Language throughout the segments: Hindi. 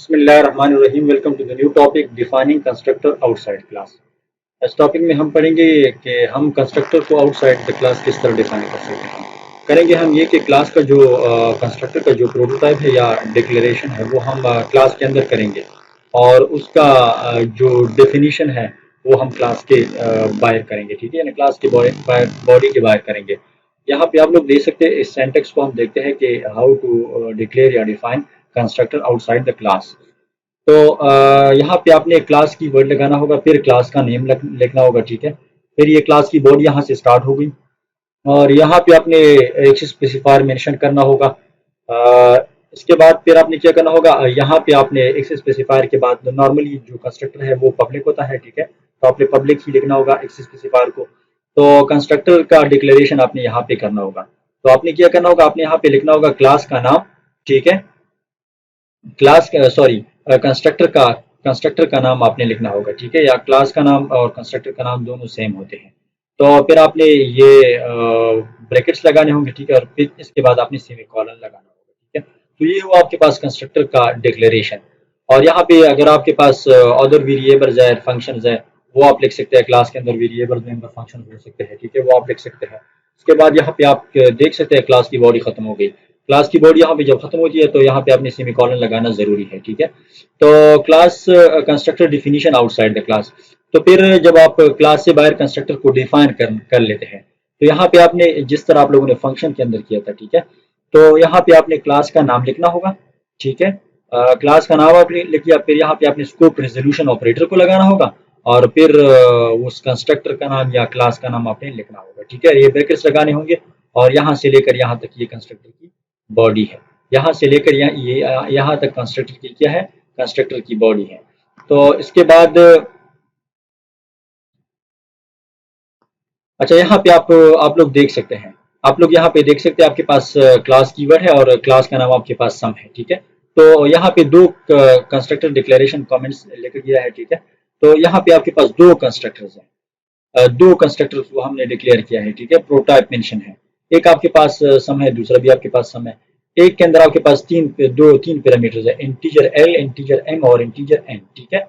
बिस्मिल्लाहिर्रहमानिर्रहीम। Welcome to the new topic defining constructor outside class. इस टॉपिक में हम पढ़ेंगे कि हम कंस्ट्रक्टर को आउटसाइड द क्लास किस तरह डिफाइन कर सकते हैं। करेंगे हम ये कि क्लास का जो कंस्ट्रक्टर का जो प्रोटोटाइप है या डिक्लेरेशन है वो हम क्लास के अंदर करेंगे और उसका जो डेफिनेशन है वो हम क्लास के बाहर करेंगे। ठीक है, यानी क्लास के बॉडी के बाहर करेंगे। यहाँ पे आप लोग देख सकते हैं, इस सेंटेक्स को हम देखते हैं कि हाउ टू डिक्लेयर या define constructor outside the class. तो यहाँ पे आपने क्लास की वर्ड लगाना होगा, फिर क्लास का नेम लिखना होगा। ठीक है, फिर ये क्लास की बॉडी यहाँ से स्टार्ट होगी और यहाँ पे आपने एक स्पेसिफायर मेंशन करना होगा। इसके बाद फिर आपने क्या करना होगा, यहाँ पे आपने एक स्पेसिफायर के बाद नॉर्मली जो कंस्ट्रक्टर है वो पब्लिक होता है। ठीक है, तो आपने पब्लिक ही लिखना होगा एक स्पेसिफायर को। तो कंस्ट्रक्टर का डिक्लेरेशन आपने यहाँ पे करना होगा। तो आपने क्या करना होगा, आपने यहाँ पे लिखना होगा क्लास का नाम। ठीक है, क्लास सॉरी कंस्ट्रक्टर का नाम आपने लिखना होगा। ठीक है, या क्लास का नाम और कंस्ट्रक्टर का नाम दोनों सेम होते हैं। तो फिर आपने ये ब्रैकेट्स लगाने होंगे। ठीक है, और फिर इसके बाद आपने सेमीकोलन लगाना होगा। ठीक है, तो ये हुआ आपके पास कंस्ट्रक्टर का डिक्लेरेशन। और यहाँ पे अगर आपके पास अदर वेरिएबल्स है, फंक्शंस है, वो आप लिख सकते हैं। क्लास के अंदर वेरिएबल्स में फंक्शन हो सकते हैं। ठीक है, वो आप लिख सकते हैं। उसके बाद यहाँ पे आप देख सकते हैं क्लास की बॉडी खत्म हो गई। क्लास की बॉडी यहाँ पे जब खत्म होती है तो यहाँ पे आपने सेमीकोलन लगाना जरूरी है। ठीक है, तो class constructor definition outside the class. तो फिर जब आप क्लास से बाहर कंस्ट्रक्टर को डिफाइन कर लेते हैं तो यहाँ पे आपने जिस तरह आप लोगों ने फंक्शन के अंदर किया था, ठीक है, तो यहाँ पे आपने क्लास का नाम लिखना होगा। ठीक है, क्लास का नाम आपने लिख लिया, फिर यहाँ पे आपने स्कोप रेजोल्यूशन ऑपरेटर को लगाना होगा और फिर उस कंस्ट्रक्टर का नाम या क्लास का नाम आपने लिखना होगा। ठीक है, ये ब्रैकेट्स लगाने होंगे और यहाँ से लेकर यहाँ तक ये कंस्ट्रक्टर की बॉडी है। यहाँ से लेकर यहाँ तक कंस्ट्रक्टर की क्या है, कंस्ट्रक्टर की बॉडी है। तो इसके बाद अच्छा, यहाँ पे आप लोग देख सकते हैं, आप लोग यहाँ पे देख सकते हैं आपके पास क्लास कीवर्ड है और क्लास का नाम आपके पास सम है। ठीक है, तो यहाँ पे दो कंस्ट्रक्टर डिक्लेरेशन कमेंट्स लेकर गया है। ठीक है, तो यहाँ पे आपके पास दो कंस्ट्रक्टर्स हैं, दो कंस्ट्रक्टर्स को हमने डिक्लेयर किया है। ठीक है, प्रोटाइप मेंशन है। एक आपके पास सम है, दूसरा भी आपके पास सम है। एक के अंदर आपके पास तीन पैरामीटर्स है, इंटीजर एल, इंटीजर एम और इंटीजर एन। ठीक है,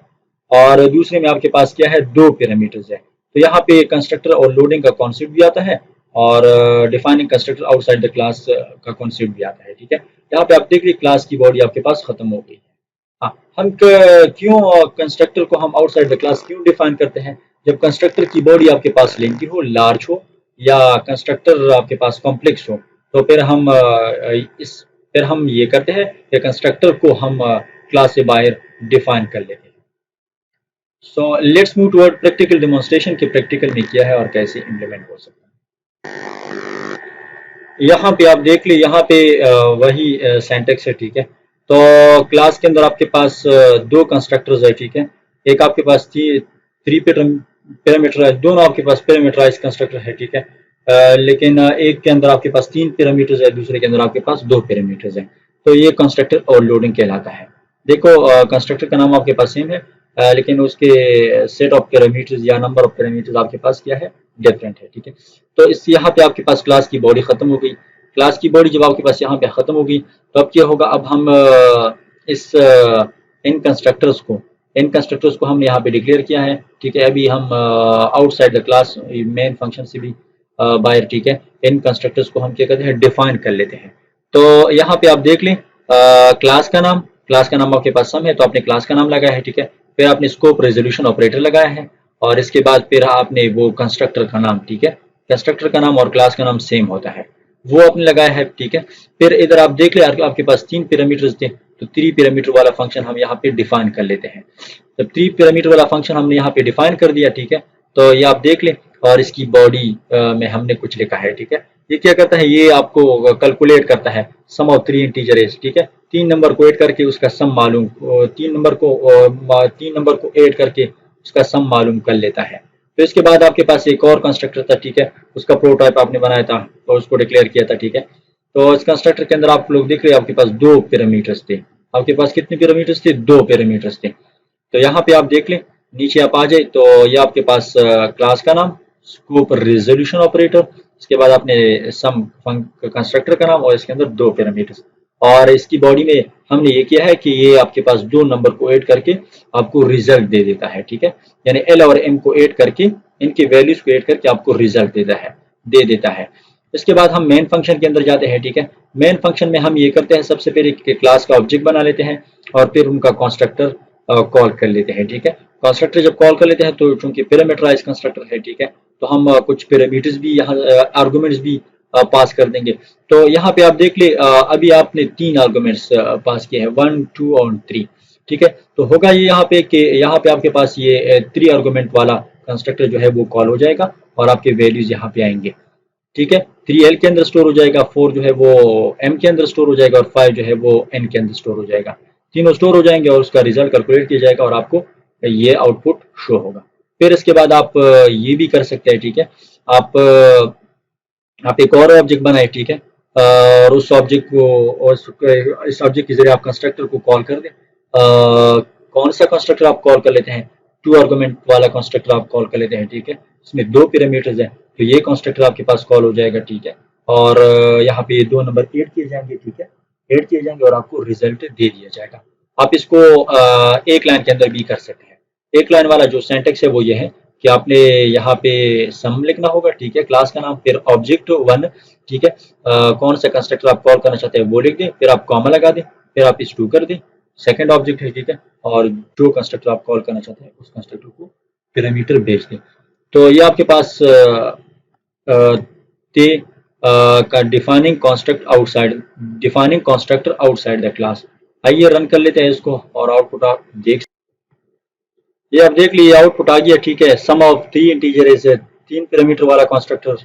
और दूसरे में आपके पास क्या है, दो पैरामीटर्स है। तो यहाँ पे कंस्ट्रक्टर और लोडिंग का कॉन्सेप्ट भी आता है और defining constructor outside the class का कॉन्सेप्ट भी आता है। ठीक है, यहाँ पे आप देख लीजिए क्लास की बॉडी आपके पास खत्म हो गई है। हाँ, हम क्यों कंस्ट्रक्टर को हम आउटसाइड द क्लास क्यों डिफाइन करते हैं? जब कंस्ट्रक्टर की बॉडी आपके पास लेंथी हो, लार्ज हो, या कंस्ट्रक्टर आपके पास कॉम्प्लेक्स हो, तो फिर हम ये करते हैं कि कंस्ट्रक्टर को हम क्लास से बाहर डिफाइन कर लेते हैं। So let's move toward practical demonstration के प्रैक्टिकल में किया है और कैसे इम्प्लीमेंट हो सकता है। यहाँ पे आप देख ली, यहाँ पे वही सिंटैक्स है। ठीक है, तो क्लास के अंदर आपके पास दो कंस्ट्रक्टर्स है। ठीक है, एक आपके पास थ्री पैरामीटर है, दोनों आपके पास पैरामीटराइज कंस्ट्रक्टर है। ठीक है, लेकिन एक के अंदर आपके पास तीन पैरामीटर्स है, दूसरे के अंदर आपके पास दो पैरामीटर्स है। तो ये कंस्ट्रक्टर ओवरलोडिंग कहलाता है। देखो, कंस्ट्रक्टर का नाम आपके पास सेम है, लेकिन उसके सेट ऑफ पैरामीटर्स या नंबर ऑफ पैरामीटर्स आपके पास क्या है, डिफरेंट है। ठीक है, तो इस यहाँ पे आपके पास क्लास की बॉडी खत्म हो गई। क्लास की बॉडी जब आपके पास यहाँ पे खत्म होगी तो अब क्या होगा, अब हम इस इन कंस्ट्रक्टर्स को हमने यहाँ पे डिक्लेयर किया है। ठीक है, अभी हम outside the class main function से भी बाहर। ठीक है, इन कंस्ट्रक्टर्स को हम क्या करते हैं, डिफाइन कर लेते हैं। तो यहाँ पे आप देख लें, क्लास का नाम आपके पास सम है तो आपने क्लास का नाम लगाया है। ठीक है, फिर आपने स्कोप रेजोल्यूशन ऑपरेटर लगाया है और इसके बाद फिर आपने वो कंस्ट्रक्टर का नाम, ठीक है, कंस्ट्रक्टर का नाम और क्लास का नाम सेम होता है, वो आपने लगाया है। ठीक है, फिर इधर आप देख ले, आपके पास तीन पैरामीटर्स थे, तो थ्री पैरामीटर वाला फंक्शन हम यहाँ पे डिफाइन कर लेते हैं। तो थ्री पैरामीटर वाला फंक्शन हमने यहाँ पे डिफाइन कर दिया। ठीक है, तो ये आप देख ले, और इसकी बॉडी में हमने कुछ लिखा है। ठीक है, ये क्या करता है, ये आपको कैलकुलेट करता है सम ऑफ थ्री इंटीजर्स। ठीक है, तीन नंबर को ऐड करके उसका सम मालूम, तीन नंबर को ऐड करके उसका सम मालूम कर लेता है। फिर इसके बाद आपके पास एक और कंस्ट्रक्टर था। ठीक है, उसका प्रोटोटाइप आपने बनाया था और उसको डिक्लेयर किया था। ठीक है, तो इस कंस्ट्रक्टर के अंदर आप लोग देख रहे हैं आपके पास दो पैरामीटर्स थे। आपके पास कितने पैरामीटर्स थे, दो पैरामीटर्स थे। तो यहाँ पे आप देख लें, नीचे आप आ जाए तो ये आपके पास क्लास का नाम, स्कोप रेजोल्यूशन ऑपरेटर, इसके बाद आपने सम कंस्ट्रक्टर का नाम और इसके अंदर दो पैरामीटर्स, और इसकी बॉडी में हमने ये किया है कि ये आपके पास दो नंबर को ऐड करके आपको रिजल्ट दे देता है, ठीक है। यानी एल और एम को ऐड करके, इनके वैल्यूज को ऐड करके आपको रिजल्ट दे देता है। इसके बाद हम मेन फंक्शन के अंदर जाते हैं, ठीक है। मेन फंक्शन में हम ये करते हैं, सबसे पहले क्लास का ऑब्जेक्ट बना लेते हैं और फिर उनका कंस्ट्रक्टर कॉल कर लेते हैं, ठीक है। कंस्ट्रक्टर जब कॉल कर लेते हैं तो चूंकि पैरामीटराइज कंस्ट्रक्टर है, ठीक है, तो हम कुछ पैरामीटर्स भी यहाँ आर्गुमेंट्स भी पास कर देंगे। तो यहाँ पे आप देख ले, अभी आपने 3 आर्गुमेंट्स पास किए हैं, 1 2 और 3, ठीक है। तो होगा ये यहाँ पे कि यहाँ पे आपके पास ये 3 आर्गुमेंट वाला कंस्ट्रक्टर जो है वो कॉल हो जाएगा और आपके वैल्यूज यहाँ पे आएंगे, ठीक है। 3 एल के अंदर स्टोर हो जाएगा, 4 जो है वो एम के अंदर स्टोर हो जाएगा और 5 जो है वो एन के अंदर स्टोर हो जाएगा। तीनों स्टोर हो जाएंगे और उसका रिजल्ट कैलकुलेट किया जाएगा और आपको ये आउटपुट शो होगा। फिर इसके बाद आप ये भी कर सकते हैं, ठीक है। आप आप एक और ऑब्जेक्ट बनाए, ठीक है, और उस ऑब्जेक्ट को और इस ऑब्जेक्ट के जरिए आप कंस्ट्रक्टर को कॉल कर दें। कौन सा कंस्ट्रक्टर आप कॉल कर लेते हैं? 2 आर्गुमेंट वाला कंस्ट्रक्टर आप कॉल कर लेते हैं, ठीक है। इसमें 2 पैरामीटर्स हैं, तो ये कंस्ट्रक्टर आपके पास कॉल हो जाएगा, ठीक है। और यहाँ पे 2 नंबर ऐड किए जाएंगे, ठीक है, ऐड किए जाएंगे और आपको रिजल्ट दे दिया जाएगा। आप इसको एक लाइन के अंदर भी कर सकते हैं। एक लाइन वाला जो सिंटैक्स है वो ये है कि आपने यहाँ पे सम लिखना होगा, ठीक है, क्लास का नाम, फिर ऑब्जेक्ट 1, ठीक है, कौन सा कंस्ट्रक्टर आप कॉल करना चाहते हैं वो लिख दें, फिर आप कॉमा लगा दें, फिर आप इस 2 कर दें, सेकंड ऑब्जेक्ट है, ठीक है, और जो कंस्ट्रक्टर आप कॉल करना चाहते हैं उस कंस्ट्रक्टर को पैरामीटर भेज दें। तो ये आपके पास ते का defining constructor outside the class. आइए रन कर लेते हैं इसको और आउटपुट आप देख, ये आप देख लीजिए आउटपुट आ गया, ठीक है। सम ऑफ 3 इंटीजर इज 3 पैरामीटर वाला कंस्ट्रक्टर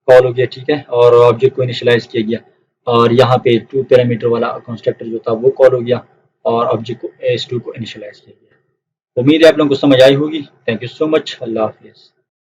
कॉल हो गया, ठीक है, और ऑब्जेक्ट को इनिशियलाइज किया गया और यहाँ पे 2 पैरामीटर वाला कंस्ट्रक्टर जो था वो कॉल हो गया और ऑब्जेक्ट को S2 को इनिशियलाइज किया गया। उम्मीद है आप लोगों को समझ आई होगी। Thank you so much. अल्लाह हाफिज़।